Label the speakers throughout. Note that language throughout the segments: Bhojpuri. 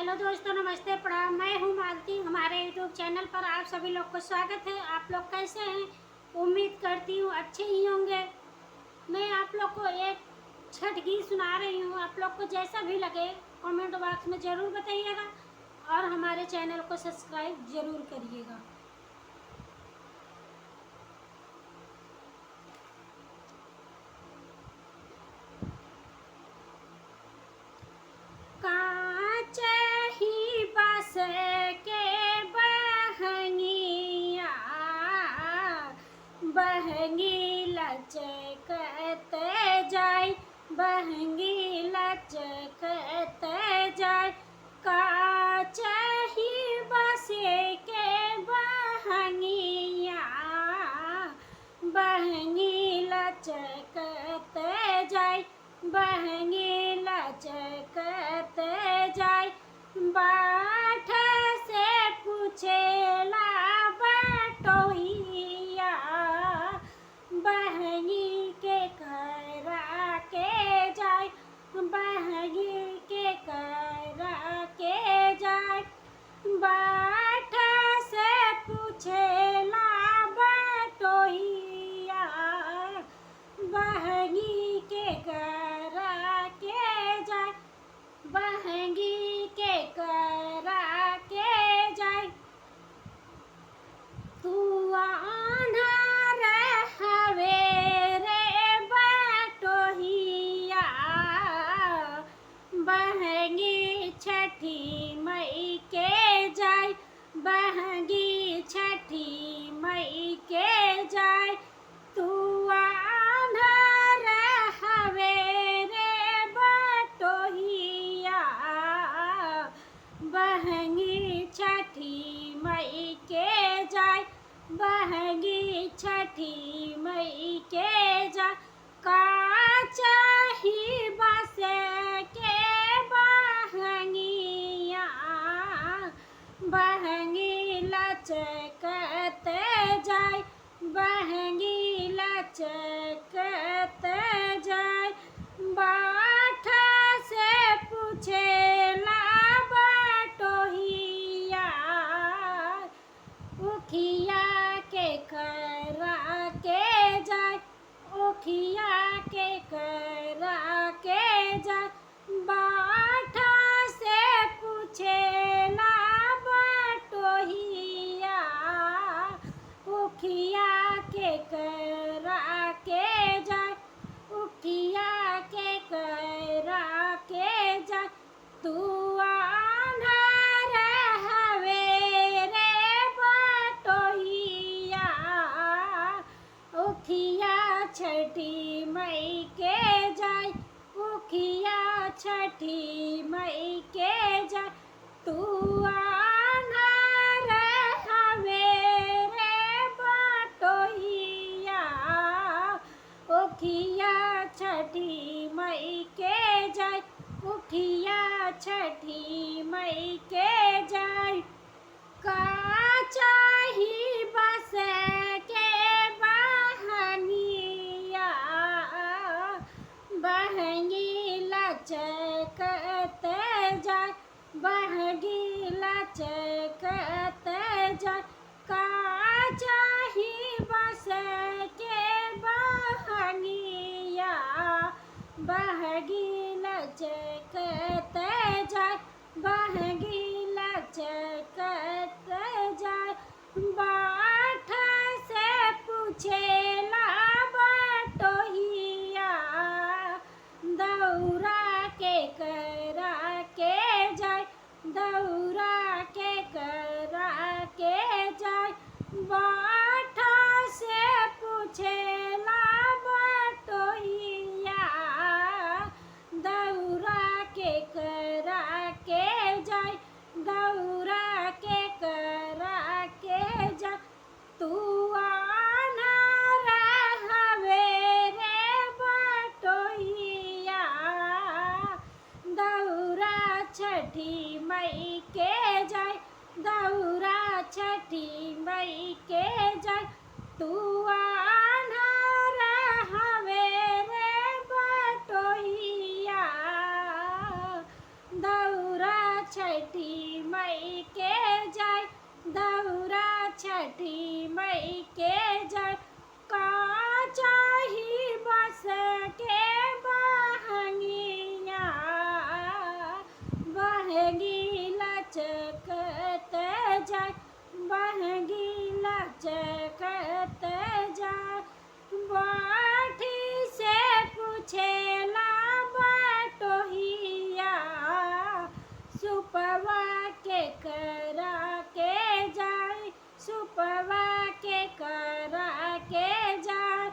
Speaker 1: हेलो दोस्तों, नमस्ते, प्रणाम। मैं हूँ मालती। हमारे यूट्यूब चैनल पर आप सभी लोग को स्वागत है। आप लोग कैसे हैं? उम्मीद करती हूँ अच्छे ही होंगे। मैं आप लोग को एक छठ गीत सुना रही हूँ। आप लोग को जैसा भी लगे कमेंट बॉक्स में ज़रूर बताइएगा और हमारे चैनल को सब्सक्राइब ज़रूर करिएगा। कांच ही बस के बहंगिया बहंगी लचकत जाय, बहंगी लचकत जाय। कांच ही बस के बहंगिया बहंगी लचकत जाय, बहंगी लचकत जाय। बाट से पूछेला बटोहिया, बहंगी के करा के जाय, बहंगी के करा के जाय। बाट से पूछेला बटोहिया, बहंगी के करा के जाय, बहंगी के करा के जाय। तू आन्हर हवे रे बटोहिया, बहंगी छठी मई के जाय, बहंगी छठी मई के जाय। तू आन्हर हवे रे बटोहिया, बहंगी छठी मई के जाय, बहंगी छठी मई के जाय। कांच ही बस के बहंगिया बहंगी लचकत जाय, बहंगी लचकत जाय। बाट से पूछेला बटोहिया, उखिया के करा के जाय, उखिया के करा के जाय। बाट से पूछेला बटोहिया, उखिया के करा के जाय, उखिया के करा के जाय। तू आन्हर हवे रे बटोहिया, उखिया छठी मई के जाय, उखिया छठी मई के जाय। तू आन्हर हवे रे बटोहिया, उखिया छठी मई के जाय, उखिया छठी मई के जाय। कांच ही बस के बहंगिया बहंगी लचकत जाय, बहंगी लचकत जाय। कांच ही बस के बहंगिया बहंगी लचकत जाय, बहंगी लचकत जाय। बाट से पूछेला बटोहिया, दौरा के करा के जाय, दौरा के करा के जाय। बाट से पूछेला बटोहिया, दौरा के करा के जाय, दौरा के करा के जाय। तू आन्हर हवे रे बटोहिया, दौरा छठी मई के जाय, दौरा छठी मई के जाय। तू आन्हर हवे रे बटोहिया, दौरा छठी मई के जाय, दौरा छठी मई के जाय। का चाही बस के बहंगिया, बहंगी लचकत जाय, बहंगी लचकत जाय। बाठी से पूछेला बटोहिया, सुपवा के करा के जाय, सुपवा के करा के जाय।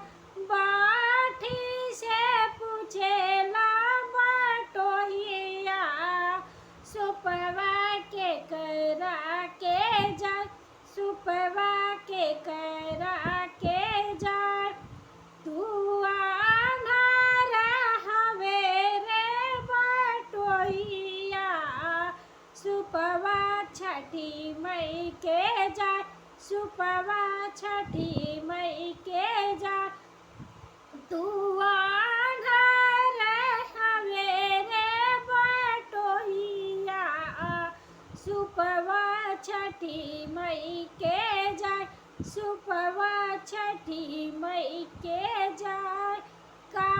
Speaker 1: बाठी से पूछेला बटोहिया, सुपवा के करा के जाय, सुपवा के करा के जाय। तू आन्हर हवे रे बटोहिया, सुपवा छठी मई के जाय, सुपवा छठी मई के जाय। तू आन्हर हवे रे बटोहिया, सुपवा छठी मई के जाय, सुपवा छठी मई के जाय। का